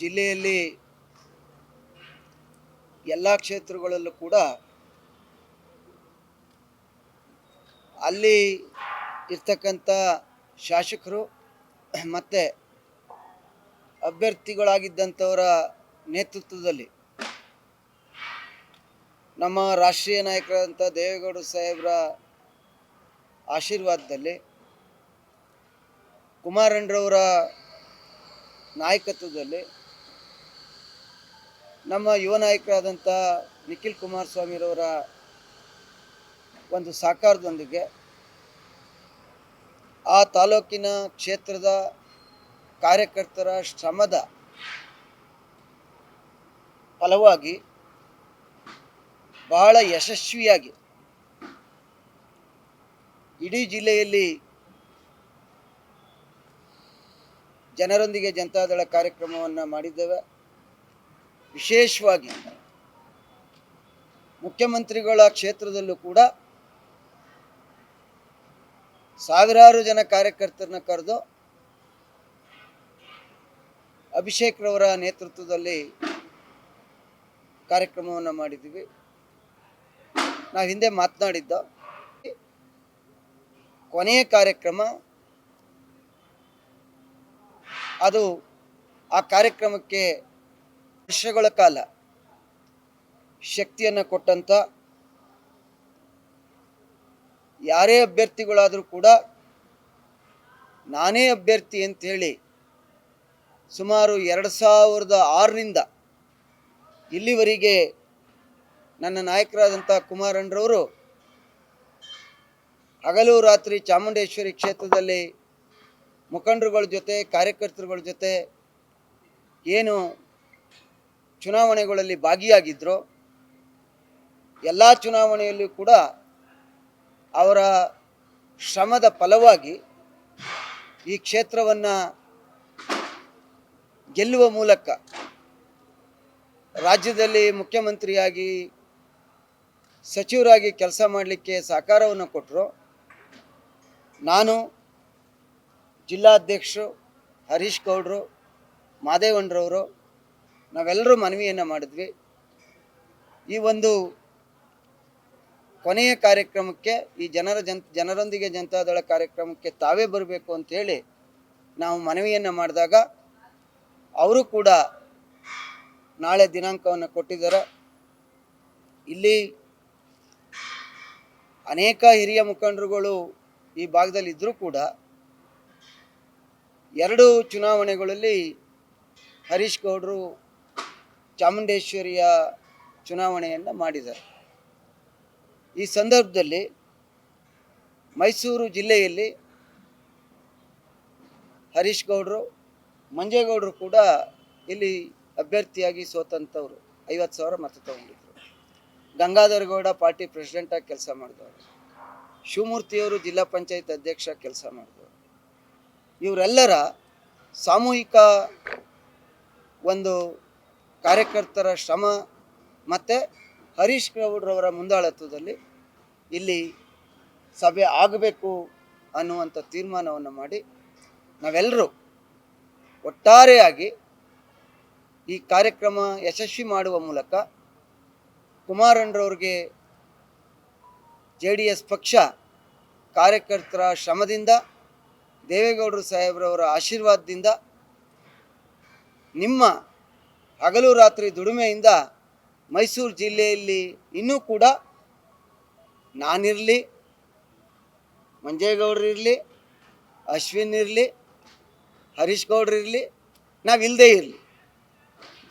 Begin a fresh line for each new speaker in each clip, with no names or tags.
ಜಿಲ್ಲೆಯಲ್ಲಿ ಎಲ್ಲ ಕ್ಷೇತ್ರಗಳಲ್ಲೂ ಕೂಡ ಅಲ್ಲಿ ಇರ್ತಕ್ಕಂಥ ಶಾಸಕರು ಮತ್ತು ಅಭ್ಯರ್ಥಿಗಳಾಗಿದ್ದಂಥವರ ನೇತೃತ್ವದಲ್ಲಿ ನಮ್ಮ ರಾಷ್ಟ್ರೀಯ ನಾಯಕರಾದಂಥ ದೇವೇಗೌಡ ಸಾಹೇಬರ ಆಶೀರ್ವಾದದಲ್ಲಿ ಕುಮಾರಣ್ಣರವರ ನಾಯಕತ್ವದಲ್ಲಿ ನಮ್ಮ ಯುವ ನಾಯಕರಾದಂಥ ನಿಖಿಲ್ ಕುಮಾರಸ್ವಾಮಿರವರ ಒಂದು ಸಹಕಾರದೊಂದಿಗೆ ಆ ತಾಲೂಕಿನ ಕ್ಷೇತ್ರದ ಕಾರ್ಯಕರ್ತರ ಶ್ರಮದ ಫಲವಾಗಿ ಬಹಳ ಯಶಸ್ವಿಯಾಗಿ ಇಡೀ ಜಿಲ್ಲೆಯಲ್ಲಿ ಜನರೊಂದಿಗೆ ಜನತಾದಳ ಕಾರ್ಯಕ್ರಮವನ್ನು ಮಾಡಿದ್ದೇವೆ. ವಿಶೇಷವಾಗಿ ಮುಖ್ಯಮಂತ್ರಿಗಳ ಕ್ಷೇತ್ರದಲ್ಲೂ ಕೂಡ ಸಾವಿರಾರು ಜನ ಕಾರ್ಯಕರ್ತರನ್ನ ಕರೆದು ಅಭಿಷೇಕ್ ರವರ ನೇತೃತ್ವದಲ್ಲಿ ಕಾರ್ಯಕ್ರಮವನ್ನು ಮಾಡಿದ್ದೀವಿ. ನಾವು ಹಿಂದೆ ಮಾತನಾಡಿದ್ದ ಕೊನೆಯ ಕಾರ್ಯಕ್ರಮ ಅದು ಆ ಕಾರ್ಯಕ್ರಮಕ್ಕೆ ವರ್ಷಗಳ ಕಾಲ ಶಕ್ತಿಯನ್ನು ಕೊಟ್ಟಂಥ ಯಾರೇ ಅಭ್ಯರ್ಥಿಗಳಾದರೂ ಕೂಡ ನಾನೇ ಅಭ್ಯರ್ಥಿ ಅಂಥೇಳಿ ಸುಮಾರು 2006ರಿಂದ ಇಲ್ಲಿವರೆಗೆ ನನ್ನ ನಾಯಕರಾದಂಥ ಕುಮಾರಣ್ಣರವರು ಹಗಲು ರಾತ್ರಿ ಚಾಮುಂಡೇಶ್ವರಿ ಕ್ಷೇತ್ರದಲ್ಲಿ ಮುಖಂಡರುಗಳ ಜೊತೆ ಕಾರ್ಯಕರ್ತರುಗಳ ಜೊತೆ ಏನು ಚುನಾವಣೆಗಳಲ್ಲಿ ಭಾಗಿಯಾಗಿದ್ದರು, ಎಲ್ಲ ಚುನಾವಣೆಯಲ್ಲೂ ಕೂಡ ಅವರ ಶ್ರಮದ ಫಲವಾಗಿ ಈ ಕ್ಷೇತ್ರವನ್ನು ಗೆಲ್ಲುವ ಮೂಲಕ ರಾಜ್ಯದಲ್ಲಿ ಮುಖ್ಯಮಂತ್ರಿಯಾಗಿ ಸಚಿವರಾಗಿ ಕೆಲಸ ಮಾಡಲಿಕ್ಕೆ ಸಹಕಾರವನ್ನು ಕೊಟ್ಟರು. ನಾನು ಜಿಲ್ಲಾಧ್ಯಕ್ಷರು ಹರೀಶ್ ಗೌಡರು ಮಾದೇವಣ್ಣರವರು ನಾವೆಲ್ಲರೂ ಮನವಿಯನ್ನು ಮಾಡಿದ್ವಿ. ಈ ಒಂದು ಕೊನೆಯ ಕಾರ್ಯಕ್ರಮಕ್ಕೆ ಈ ಜನರೊಂದಿಗೆ ಜನತಾದಳ ಕಾರ್ಯಕ್ರಮಕ್ಕೆ ತಾವೇ ಬರಬೇಕು ಅಂಥೇಳಿ ನಾವು ಮನವಿಯನ್ನು ಮಾಡಿದಾಗ ಅವರು ಕೂಡ ನಾಳೆ ದಿನಾಂಕವನ್ನು ಕೊಟ್ಟಿದ್ದಾರೆ. ಇಲ್ಲಿ ಅನೇಕ ಹಿರಿಯ ಮುಖಂಡರುಗಳು ಈ ಭಾಗದಲ್ಲಿ ಇದ್ದರೂ ಕೂಡ 2 ಚುನಾವಣೆಗಳಲ್ಲಿ ಹರೀಶ್ ಗೌಡರು ಚಾಮುಂಡೇಶ್ವರಿಯ ಚುನಾವಣೆಯನ್ನು ಮಾಡಿದ್ದಾರೆ. ಈ ಸಂದರ್ಭದಲ್ಲಿ ಮೈಸೂರು ಜಿಲ್ಲೆಯಲ್ಲಿ ಹರೀಶ್ ಗೌಡರು ಮಂಜೇಗೌಡರು ಕೂಡ ಇಲ್ಲಿ ಅಭ್ಯರ್ಥಿಯಾಗಿ ಸೋತಂಥವ್ರು 50,000 ಮತ ತಗೊಂಡಿದ್ರು. ಗಂಗಾಧರ ಗೌಡ ಪಾರ್ಟಿ ಪ್ರೆಸಿಡೆಂಟಾಗಿ ಕೆಲಸ ಮಾಡಿದವರು, ಶಿವಮೂರ್ತಿಯವರು ಜಿಲ್ಲಾ ಪಂಚಾಯತ್ ಅಧ್ಯಕ್ಷ ಕೆಲಸ ಮಾಡಿದವರು. ಇವರೆಲ್ಲರ ಸಾಮೂಹಿಕ ಒಂದು ಕಾರ್ಯಕರ್ತರ ಶ್ರಮ ಮತ್ತು ಹರೀಶ್ ಗೌಡ್ರವರ ಮುಂದಾಳತ್ವದಲ್ಲಿ ಇಲ್ಲಿ ಸಭೆ ಆಗಬೇಕು ಅನ್ನುವಂಥ ತೀರ್ಮಾನವನ್ನು ಮಾಡಿ ನಾವೆಲ್ಲರೂ ಒಟ್ಟಾರೆಯಾಗಿ ಈ ಕಾರ್ಯಕ್ರಮ ಯಶಸ್ವಿ ಮಾಡುವ ಮೂಲಕ ಕುಮಾರಣ್ಣರವ್ರಿಗೆ JDS ಪಕ್ಷ ಕಾರ್ಯಕರ್ತರ ಶ್ರಮದಿಂದ ದೇವೇಗೌಡರು ಸಾಹೇಬ್ರವರ ಆಶೀರ್ವಾದದಿಂದ ನಿಮ್ಮ ಹಗಲು ರಾತ್ರಿ ದುಡಿಮೆಯಿಂದ ಮೈಸೂರು ಜಿಲ್ಲೆಯಲ್ಲಿ ಇನ್ನೂ ಕೂಡ ನಾನಿರಲಿ, ಮಂಜೇಗೌಡರಿರಲಿ, ಅಶ್ವಿನ್ ಇರಲಿ, ಹರೀಶ್ ಗೌಡರಿರಲಿ, ನಾವಿಲ್ಲದೇ ಇರಲಿ,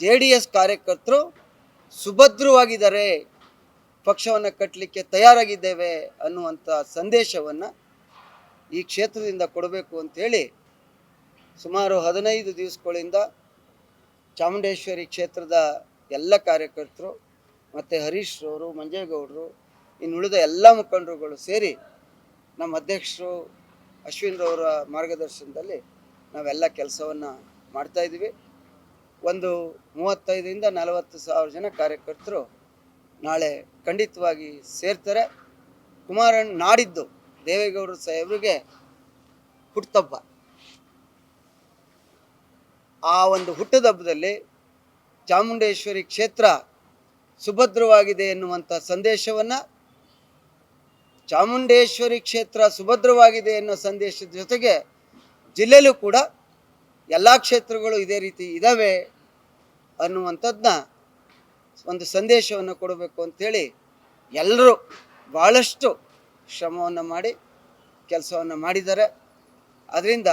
JDS ಕಾರ್ಯಕರ್ತರು ಸುಭದ್ರವಾಗಿದ್ದಾರೆ, ಪಕ್ಷವನ್ನು ಕಟ್ಟಲಿಕ್ಕೆ ತಯಾರಾಗಿದ್ದೇವೆ ಅನ್ನುವಂಥ ಸಂದೇಶವನ್ನು ಈ ಕ್ಷೇತ್ರದಿಂದ ಕೊಡಬೇಕು ಅಂಥೇಳಿ ಸುಮಾರು 15 ದಿವಸಗಳಿಂದ ಚಾಮುಂಡೇಶ್ವರಿ ಕ್ಷೇತ್ರದ ಎಲ್ಲ ಕಾರ್ಯಕರ್ತರು ಮತ್ತು ಹರೀಶ್ ರವರು, ಮಂಜೇಗೌಡರು, ಇನ್ನುಳಿದ ಎಲ್ಲ ಮುಖಂಡರುಗಳು ಸೇರಿ ನಮ್ಮ ಅಧ್ಯಕ್ಷರು ಅಶ್ವಿನ್ ರವರ ಮಾರ್ಗದರ್ಶನದಲ್ಲಿ ನಾವೆಲ್ಲ ಕೆಲಸವನ್ನು ಮಾಡ್ತಾಯಿದ್ದೀವಿ. ಒಂದು 35ರಿಂದ 40,000 ಜನ ಕಾರ್ಯಕರ್ತರು ನಾಳೆ ಖಂಡಿತವಾಗಿ ಸೇರ್ತಾರೆ. ಕುಮಾರಣ್ಣ ನಾಡಿದ್ದು ದೇವೇಗೌಡರು ಸಾಹೇಬರಿಗೆ ಹುಟ್ಟುಹಬ್ಬ. ಆ ಒಂದು ಹುಟ್ಟುಹಬ್ಬದಲ್ಲಿ ಚಾಮುಂಡೇಶ್ವರಿ ಕ್ಷೇತ್ರ ಸುಭದ್ರವಾಗಿದೆ ಎನ್ನುವಂಥ ಸಂದೇಶವನ್ನು, ಚಾಮುಂಡೇಶ್ವರಿ ಕ್ಷೇತ್ರ ಸುಭದ್ರವಾಗಿದೆ ಎನ್ನುವ ಸಂದೇಶದ ಜೊತೆಗೆ ಜಿಲ್ಲೆಯಲ್ಲೂ ಕೂಡ ಎಲ್ಲ ಕ್ಷೇತ್ರಗಳು ಇದೇ ರೀತಿ ಇದ್ದಾವೆ ಅನ್ನುವಂಥದ್ದನ್ನ ಒಂದು ಸಂದೇಶವನ್ನು ಕೊಡಬೇಕು ಅಂಥೇಳಿ ಎಲ್ಲರೂ ಭಾಳಷ್ಟು ಶ್ರಮವನ್ನು ಮಾಡಿ ಕೆಲಸವನ್ನು ಮಾಡಿದ್ದಾರೆ. ಅದರಿಂದ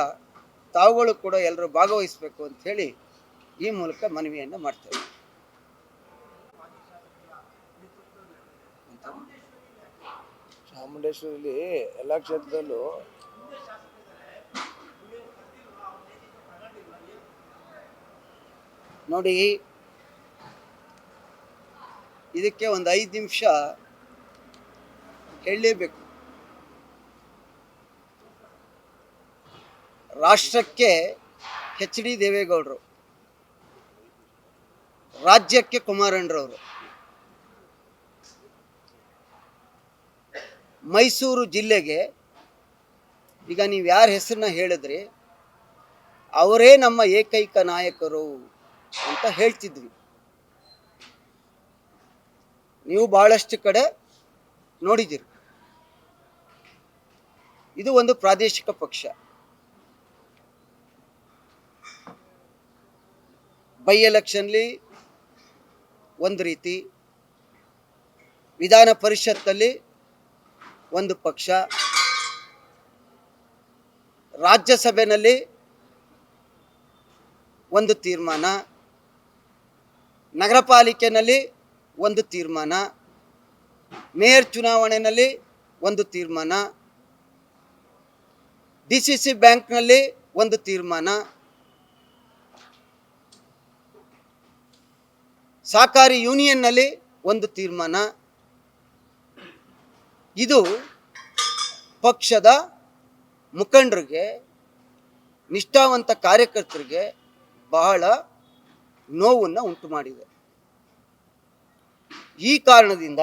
ತಾವುಗಳು ಕೂಡ ಎಲ್ಲರೂ ಭಾಗವಹಿಸಬೇಕು ಅಂಥೇಳಿ ಈ ಮೂಲಕ ಮನವಿಯನ್ನು ಮಾಡ್ತೇವೆ.
ಚಾಮುಂಡೇಶ್ವರಿಲಿ ಎಲ್ಲ ಕ್ಷೇತ್ರದಲ್ಲೂ
ನೋಡಿ, ಇದಕ್ಕೆ ಒಂದು 5 ನಿಮಿಷ ಹೇಳಲೇಬೇಕು. ರಾಷ್ಟ್ರಕ್ಕೆ HD ದೇವೇಗೌಡರು, ರಾಜ್ಯಕ್ಕೆ ಕುಮಾರಣ್ಣರವರು, ಮೈಸೂರು ಜಿಲ್ಲೆಗೆ ಈಗ ನೀವು ಯಾರ ಹೆಸರನ್ನ ಹೇಳಿದ್ರಿ ಅವರೇ ನಮ್ಮ ಏಕೈಕ ನಾಯಕರು ಅಂತ ಹೇಳ್ತಿದ್ವಿ. ನೀವು ಬಹಳಷ್ಟು ಕಡೆ ನೋಡಿದ್ದೀರಿ. ಇದು ಒಂದು ಪ್ರಾದೇಶಿಕ ಪಕ್ಷ. ಬೈ ಎಲೆಕ್ಷನ್ಲಿ ಒಂದು ರೀತಿ, ವಿಧಾನ ಪರಿಷತ್ತಲ್ಲಿ ಒಂದು ಪಕ್ಷ, ರಾಜ್ಯಸಭೆಯಲ್ಲಿ ಒಂದು ತೀರ್ಮಾನ, ನಗರ ಪಾಲಿಕೆಯಲ್ಲಿ ಒಂದು ತೀರ್ಮಾನ, ಮೇಯರ್ ಚುನಾವಣೆಯಲ್ಲಿ ಒಂದು ತೀರ್ಮಾನ, DCC ಬ್ಯಾಂಕ್ನಲ್ಲಿ ಒಂದು ತೀರ್ಮಾನ, ಸಹಕಾರಿ ಯೂನಿಯನ್ನಲ್ಲಿ ಒಂದು ತೀರ್ಮಾನ. ಇದು ಪಕ್ಷದ ಮುಖಂಡರಿಗೆ, ನಿಷ್ಠಾವಂತ ಕಾರ್ಯಕರ್ತರಿಗೆ ಬಹಳ ನೋವನ್ನು ಉಂಟು ಮಾಡಿದೆ. ಈ ಕಾರಣದಿಂದ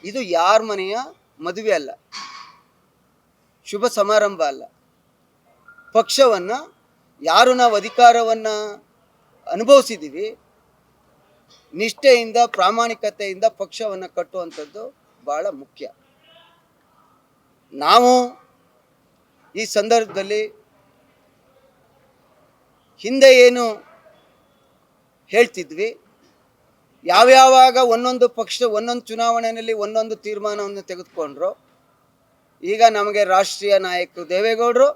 ಇದು ಯಾರ ಮನೆಯ ಮದುವೆ ಅಲ್ಲ, ಶುಭ ಸಮಾರಂಭ ಅಲ್ಲ. ಪಕ್ಷವನ್ನು ಯಾರು ನಾವು ಅಧಿಕಾರವನ್ನು ಅನುಭವಿಸಿದ್ದೀವಿ, ನಿಷ್ಠೆಯಿಂದ ಪ್ರಾಮಾಣಿಕತೆಯಿಂದ ಪಕ್ಷವನ್ನು ಕಟ್ಟುವಂಥದ್ದು ಬಹಳ ಮುಖ್ಯ. ನಾವು ಈ ಸಂದರ್ಭದಲ್ಲಿ ಹಿಂದೆ ಏನು ಹೇಳ್ತಿದ್ವಿ, ಯಾವ್ಯಾವಾಗ ಒಂದೊಂದು ಪಕ್ಷ ಒಂದೊಂದು ಚುನಾವಣೆಯಲ್ಲಿ ಒಂದೊಂದು ತೀರ್ಮಾನವನ್ನು ತೆಗೆದುಕೊಂಡ್ರು. ಈಗ ನಮಗೆ ರಾಷ್ಟ್ರೀಯ ನಾಯಕರು ದೇವೇಗೌಡರು,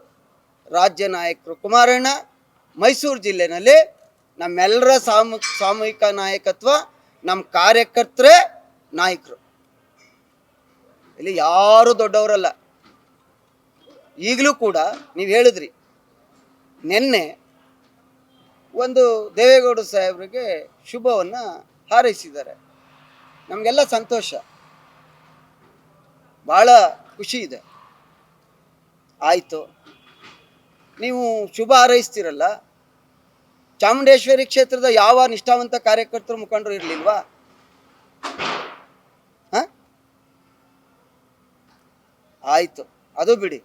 ರಾಜ್ಯ ನಾಯಕರು ಕುಮಾರಣ್ಣ, ಮೈಸೂರು ಜಿಲ್ಲೆಯಲ್ಲಿ ನಮ್ಮೆಲ್ಲರ ಸಾಮೂಹಿಕ ನಾಯಕತ್ವ, ನಮ್ಮ ಕಾರ್ಯಕರ್ತರೇ ನಾಯಕರು. ಇಲ್ಲಿ ಯಾರು ದೊಡ್ಡವರಲ್ಲ. ಈಗಲೂ ಕೂಡ ನೀವು ಹೇಳಿದ್ರಿ, ನಿನ್ನೆ ಒಂದು ದೇವೇಗೌಡ ಸಾಹೇಬರಿಗೆ ಶುಭವನ್ನು ಹಾರೈಸಿದ್ದಾರೆ. ನಮಗೆಲ್ಲ ಸಂತೋಷ, ಭಾಳ ಖುಷಿ ಇದೆ. ಆಯಿತು, ನೀವು ಶುಭ ಹಾರೈಸ್ತೀರಲ್ಲ, ಚಾಮುಂಡೇಶ್ವರಿ ಕ್ಷೇತ್ರದ ಯಾವ ನಿಷ್ಠಾವಂತ ಕಾರ್ಯಕರ್ತರು ಮುಖಂಡರು ಇರಲಿಲ್ವಾ? ಆಯಿತು, ಅದು ಬಿಡಿ.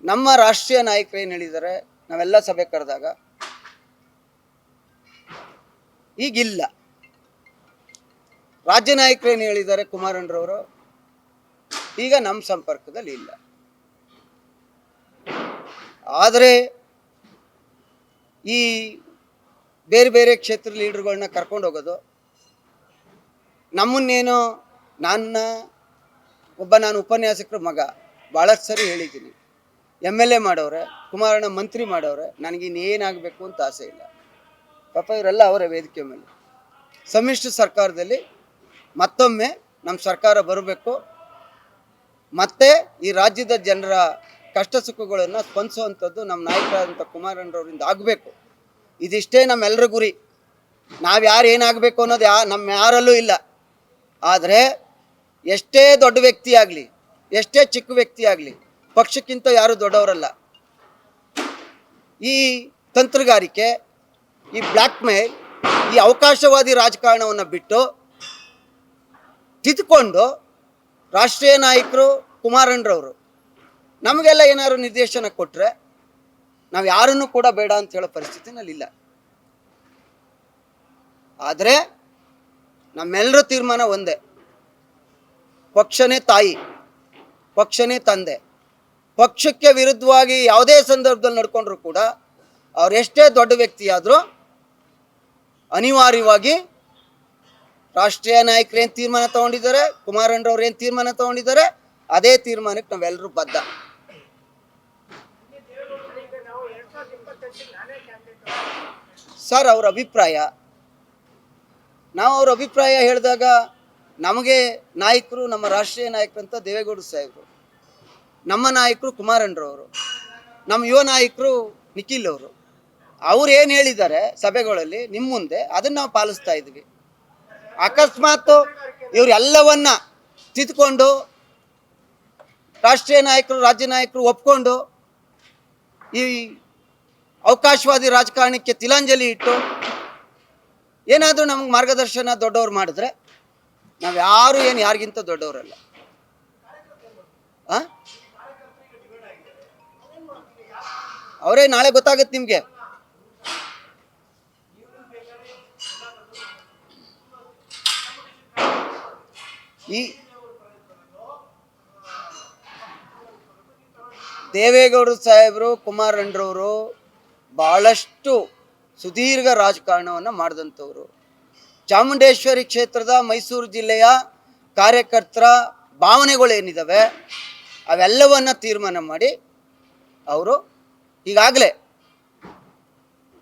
ನಮ್ಮ ರಾಷ್ಟ್ರೀಯ ನಾಯಕರು ಏನು ಹೇಳಿದ್ದಾರೆ, ನಾವೆಲ್ಲ ಸಭೆ ಕರೆದಾಗ ಈಗಿಲ್ಲ. ರಾಜ್ಯ ನಾಯಕರು ಏನು ಹೇಳಿದ್ದಾರೆ ಕುಮಾರಣ್ಣರವರು, ಈಗ ನಮ್ಮ ಸಂಪರ್ಕದಲ್ಲಿ ಇಲ್ಲ. ಆದರೆ ಈ ಬೇರೆ ಬೇರೆ ಕ್ಷೇತ್ರ ಲೀಡರ್ಗಳನ್ನ ಕರ್ಕೊಂಡು ಹೋಗೋದು, ನಮ್ಮನ್ನೇನೋ ನಾನು ಉಪನ್ಯಾಸಕರ ಮಗ, ಭಾಳಷ್ಟು ಸರಿ ಹೇಳಿದ್ದೀನಿ, MLA ಮಾಡವ್ರೆ, ಕುಮಾರಣ್ಣ ಮಂತ್ರಿ ಮಾಡವ್ರೆ, ನನಗಿನ್ನೇನಾಗಬೇಕು ಅಂತ ಆಸೆ ಇಲ್ಲ. ಪಾಪ ಇವರೆಲ್ಲ ಅವರ ವೇದಿಕೆ ಮೇಲೆ. ಸಮ್ಮಿಶ್ರ ಸರ್ಕಾರದಲ್ಲಿ ಮತ್ತೊಮ್ಮೆ ನಮ್ಮ ಸರ್ಕಾರ ಬರಬೇಕು, ಮತ್ತೆ ಈ ರಾಜ್ಯದ ಜನರ ಕಷ್ಟ ಸುಖಗಳನ್ನು ಸ್ಪಂದಿಸುವಂಥದ್ದು ನಮ್ಮ ನಾಯಕರಾದಂಥ ಕುಮಾರಣ್ಣರವರಿಂದ ಆಗಬೇಕು. ಇದಿಷ್ಟೇ ನಮ್ಮೆಲ್ಲರ ಗುರಿ. ನಾವು ಯಾರು ಏನಾಗಬೇಕು ಅನ್ನೋದು ನಮ್ಮ ಯಾರಲ್ಲೂ ಇಲ್ಲ. ಆದರೆ ಎಷ್ಟೇ ದೊಡ್ಡ ವ್ಯಕ್ತಿ ಆಗಲಿ, ಎಷ್ಟೇ ಚಿಕ್ಕ ವ್ಯಕ್ತಿ ಆಗಲಿ, ಪಕ್ಷಕ್ಕಿಂತ ಯಾರು ದೊಡ್ಡವರಲ್ಲ. ಈ ತಂತ್ರಗಾರಿಕೆ, ಈ ಬ್ಲ್ಯಾಕ್ ಮೇಲ್, ಈ ಅವಕಾಶವಾದಿ ರಾಜಕಾರಣವನ್ನು ಬಿಟ್ಟು ತಿದ್ದುಕೊಂಡು ರಾಷ್ಟ್ರೀಯ ನಾಯಕರು ಕುಮಾರಣ್ಣರವರು ನಮಗೆಲ್ಲ ಏನಾದ್ರು ನಿರ್ದೇಶನ ಕೊಟ್ಟರೆ ನಾವು ಯಾರನ್ನೂ ಕೂಡ ಬೇಡ ಅಂತ ಹೇಳೋ ಪರಿಸ್ಥಿತಿನಲ್ಲಿಲ್ಲ. ಆದರೆ ನಮ್ಮೆಲ್ಲರ ತೀರ್ಮಾನ ಒಂದೇ, ಪಕ್ಷನೇ ತಾಯಿ, ಪಕ್ಷನೇ ತಂದೆ. ಪಕ್ಷಕ್ಕೆ ವಿರುದ್ಧವಾಗಿ ಯಾವುದೇ ಸಂದರ್ಭದಲ್ಲಿ ನಡ್ಕೊಂಡ್ರು ಕೂಡ ಅವರೆಷ್ಟೇ ದೊಡ್ಡ ವ್ಯಕ್ತಿಯಾದರೂ ಅನಿವಾರ್ಯವಾಗಿ ರಾಷ್ಟ್ರೀಯ ನಾಯಕರು ಏನು ತೀರ್ಮಾನ ತಗೊಂಡಿದ್ದಾರೆ, ಕುಮಾರಣ್ಣವ್ರು ಏನು ತೀರ್ಮಾನ ತಗೊಂಡಿದ್ದಾರೆ, ಅದೇ ತೀರ್ಮಾನಕ್ಕೆ ನಾವೆಲ್ಲರೂ ಬದ್ಧ. ಸರ್ ಅವ್ರ ಅಭಿಪ್ರಾಯ, ನಾವು ಅವ್ರ ಅಭಿಪ್ರಾಯ ಹೇಳಿದಾಗ ನಮಗೆ ನಾಯಕರು, ನಮ್ಮ ರಾಷ್ಟ್ರೀಯ ನಾಯಕರು ಅಂತ ದೇವೇಗೌಡ ಸಾಹೇಬರು, ನಮ್ಮ ನಾಯಕರು ಕುಮಾರಣ್ಣರವರು, ನಮ್ಮ ಯುವ ನಾಯಕರು ನಿಖಿಲ್ ಅವರು, ಅವ್ರು ಏನು ಹೇಳಿದ್ದಾರೆ ಸಭೆಗಳಲ್ಲಿ ನಿಮ್ಮ ಮುಂದೆ ಅದನ್ನು ನಾವು ಪಾಲಿಸ್ತಾ ಇದ್ವಿ. ಅಕಸ್ಮಾತ್ ಇವರೆಲ್ಲವನ್ನ ತಿದ್ಕೊಂಡು ರಾಷ್ಟ್ರೀಯ ನಾಯಕರು, ರಾಜ್ಯ ನಾಯಕರು ಒಪ್ಕೊಂಡು ಈ ಅವಕಾಶವಾದಿ ರಾಜಕಾರಣಕ್ಕೆ ತಿಲಾಂಜಲಿ ಇಟ್ಟು ಏನಾದರೂ ನಮ್ಗೆ ಮಾರ್ಗದರ್ಶನ ದೊಡ್ಡವ್ರು ಮಾಡಿದ್ರೆ ನಾವು ಯಾರು ಏನು ಯಾರಿಗಿಂತ ದೊಡ್ಡವರಲ್ಲ. ಅವರೇ ನಾಳೆ ಗೊತ್ತಾಗುತ್ತೆ ನಿಮಗೆ. ಈ ದೇವೇಗೌಡ ಸಾಹೇಬರು, ಕುಮಾರಣ್ಣರವರು ಭಾಳಷ್ಟು ಸುದೀರ್ಘ ರಾಜಕಾರಣವನ್ನು ಮಾಡಿದಂಥವ್ರು. ಚಾಮುಂಡೇಶ್ವರಿ ಕ್ಷೇತ್ರದ ಮೈಸೂರು ಜಿಲ್ಲೆಯ ಕಾರ್ಯಕರ್ತರ ಭಾವನೆಗಳೇನಿದ್ದಾವೆ ಅವೆಲ್ಲವನ್ನು ತೀರ್ಮಾನ ಮಾಡಿ ಅವರು ಈಗಾಗಲೇ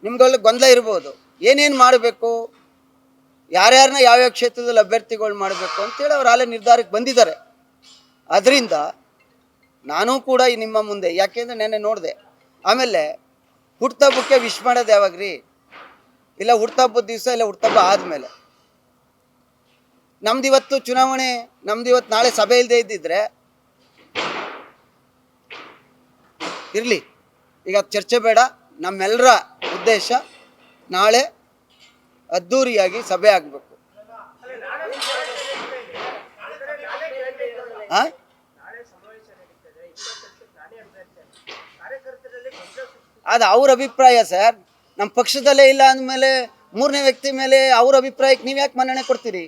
ನಿಮ್ಗೆಲ್ಲ ಗೊಂದಲ ಇರ್ಬೋದು, ಏನೇನು ಮಾಡಬೇಕು, ಯಾರ್ಯಾರನ್ನ ಯಾವ್ಯಾವ ಕ್ಷೇತ್ರದಲ್ಲಿ ಅಭ್ಯರ್ಥಿಗಳು ಮಾಡಬೇಕು ಅಂತೇಳಿ ಅವ್ರು ಅಲ್ಲೇ ನಿರ್ಧಾರಕ್ಕೆ ಬಂದಿದ್ದಾರೆ. ಅದರಿಂದ ನಾನೂ ಕೂಡ ನಿಮ್ಮ ಮುಂದೆ, ಯಾಕೆಂದರೆ ನೆನ್ನೆ ನೋಡಿದೆ, ಆಮೇಲೆ ಹುಟ್ಟುಹಬ್ಬಕ್ಕೆ ವಿಶ್ ಮಾಡೋದು ಯಾವಾಗ್ರಿ? ಇಲ್ಲ ಹುಟ್ಟುಹಬ್ಬದ ದಿವಸ, ಇಲ್ಲ ಹುಟ್ಟುಹಬ್ಬ ಆದಮೇಲೆ. ನಮ್ದಿವತ್ತು ಚುನಾವಣೆ, ನಮ್ದಿವತ್ತು ನಾಳೆ ಸಭೆ ಇಲ್ಲದೆ ಇದ್ದಿದ್ರೆ ಇರಲಿ, ಈಗ ಚರ್ಚೆ ಬೇಡ. ನಮ್ಮೆಲ್ಲರ ಉದ್ದೇಶ ನಾಳೆ ಅದ್ಧೂರಿಯಾಗಿ ಸಭೆ ಆಗಬೇಕು. ಅದು ಅವ್ರ ಅಭಿಪ್ರಾಯ ಸರ್. ನಮ್ಮ ಪಕ್ಷದಲ್ಲೇ ಇಲ್ಲ ಅಂದಮೇಲೆ ಮೂರನೇ ವ್ಯಕ್ತಿ ಮೇಲೆ ಅವ್ರ ಅಭಿಪ್ರಾಯಕ್ಕೆ ನೀವು ಯಾಕೆ ಮನ್ನಣೆ ಕೊಡ್ತೀರಿ?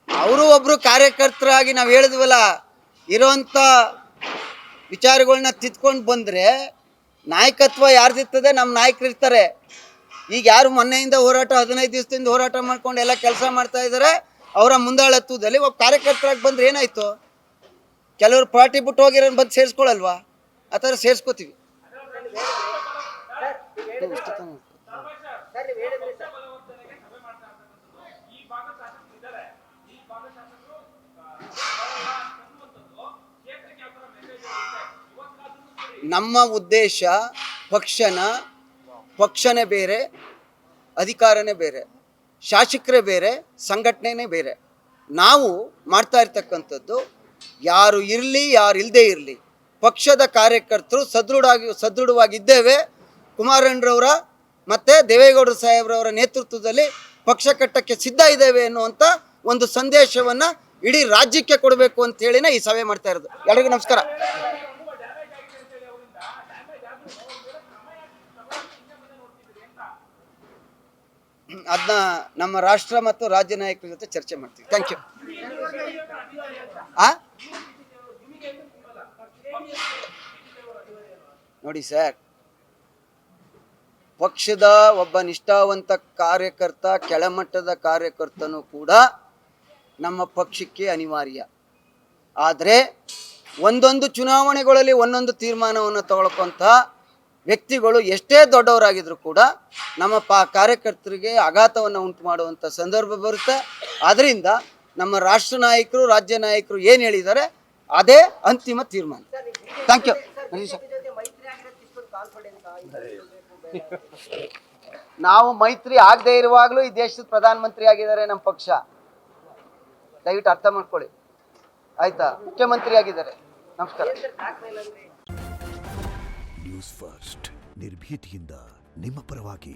ಅವರು ಒಬ್ರು ಕಾರ್ಯಕರ್ತರಾಗಿ ನಾವು ಹೇಳಿದ್ವಲ್ಲ, ಇರೋಂಥ ವಿಚಾರಗಳನ್ನ ತಿದ್ಕೊಂಡು ಬಂದರೆ ನಾಯಕತ್ವ ಯಾರ್ದಿರ್ತದೆ, ನಮ್ಮ ನಾಯಕರು ಇರ್ತಾರೆ. ಈಗ ಯಾರು ಮೊನ್ನೆಯಿಂದ ಹೋರಾಟ, 15 ದಿವಸದಿಂದ ಹೋರಾಟ ಮಾಡ್ಕೊಂಡು ಎಲ್ಲ ಕೆಲಸ ಮಾಡ್ತಾ ಇದ್ದಾರೆ, ಅವರ ಮುಂದಾಳತ್ವದಲ್ಲಿ ಒಬ್ಬ ಕಾರ್ಯಕರ್ತರಾಗಿ ಬಂದ್ರೆ ಏನಾಯ್ತು? ಕೆಲವರು ಪಾರ್ಟಿ ಬಿಟ್ಟು ಹೋಗಿರೋ ಬಂದು ಸೇರಿಸ್ಕೊಳ್ಳಲ್ವಾ? ಆ ಥರ ಸೇರಿಸ್ಕೋತೀವಿ. ನಮ್ಮ ಉದ್ದೇಶ ಪಕ್ಷನೇ ಬೇರೆ, ಅಧಿಕಾರನೇ ಬೇರೆ, ಶಾಸಕರೇ ಬೇರೆ, ಸಂಘಟನೆನೇ ಬೇರೆ. ನಾವು ಮಾಡ್ತಾ ಇರ್ತಕ್ಕಂಥದ್ದು ಯಾರು ಇರಲಿ ಯಾರು ಇಲ್ಲದೇ ಇರಲಿ, ಪಕ್ಷದ ಕಾರ್ಯಕರ್ತರು ಸದೃಢವಾಗಿದ್ದೇವೆ. ಕುಮಾರಣ್ಣರವರ ಮತ್ತು ದೇವೇಗೌಡ ಸಾಹೇಬ್ರವರ ನೇತೃತ್ವದಲ್ಲಿ ಪಕ್ಷ ಕಟ್ಟಕ್ಕೆ ಸಿದ್ಧ ಇದ್ದೇವೆ ಅನ್ನುವಂಥ ಒಂದು ಸಂದೇಶವನ್ನು ಇಡೀ ರಾಜ್ಯಕ್ಕೆ ಕೊಡಬೇಕು ಅಂತ ಹೇಳಿನೇ ಈ ಸಭೆ ಮಾಡ್ತಾ ಇರೋದು. ಎಲ್ಲರಿಗೂ ನಮಸ್ಕಾರ. ಅದನ್ನ ನಮ್ಮ ರಾಷ್ಟ್ರ ಮತ್ತು ರಾಜ್ಯ ನಾಯಕರ ಜೊತೆ ಚರ್ಚೆ ಮಾಡ್ತೀವಿ. Thank you. ನೋಡಿ ಸರ್, ಪಕ್ಷದ ಒಬ್ಬ ನಿಷ್ಠಾವಂತ ಕಾರ್ಯಕರ್ತ, ಕೆಳಮಟ್ಟದ ಕಾರ್ಯಕರ್ತನೂ ಕೂಡ ನಮ್ಮ ಪಕ್ಷಕ್ಕೆ ಅನಿವಾರ್ಯ. ಆದರೆ ಒಂದೊಂದು ಚುನಾವಣೆಗಳಲ್ಲಿ ಒಂದೊಂದು ತೀರ್ಮಾನವನ್ನು ತಗೊಳ್ಕೊಂಥ ವ್ಯಕ್ತಿಗಳು ಎಷ್ಟೇ ದೊಡ್ಡವರಾಗಿದ್ರೂ ಕೂಡ ನಮ್ಮ ಕಾರ್ಯಕರ್ತರಿಗೆ ಆಘಾತವನ್ನು ಉಂಟು ಮಾಡುವಂಥ ಸಂದರ್ಭ ಬರುತ್ತೆ. ಆದ್ದರಿಂದ ನಮ್ಮ ರಾಷ್ಟ್ರ ನಾಯಕರು, ರಾಜ್ಯ ನಾಯಕರು ಏನು ಹೇಳಿದ್ದಾರೆ ಅದೇ ಅಂತಿಮ ತೀರ್ಮಾನ. Thank you. ನಾವು ಮೈತ್ರಿ ಆಗದೆ ಇರುವಾಗಲೂ ಈ ದೇಶದ ಪ್ರಧಾನಮಂತ್ರಿ ಆಗಿದ್ದಾರೆ ನಮ್ಮ ಪಕ್ಷ. ದಯವಿಟ್ಟು ಅರ್ಥ ಮಾಡ್ಕೊಳ್ಳಿ, ಆಯ್ತಾ? ಮುಖ್ಯಮಂತ್ರಿ ಆಗಿದ್ದಾರೆ. ನಮಸ್ಕಾರ.
ನ್ಯೂಸ್ ಫಸ್ಟ್, ನಿರ್ಭೀತಿಯಿಂದ ನಿಮ್ಮ ಪರವಾಗಿ.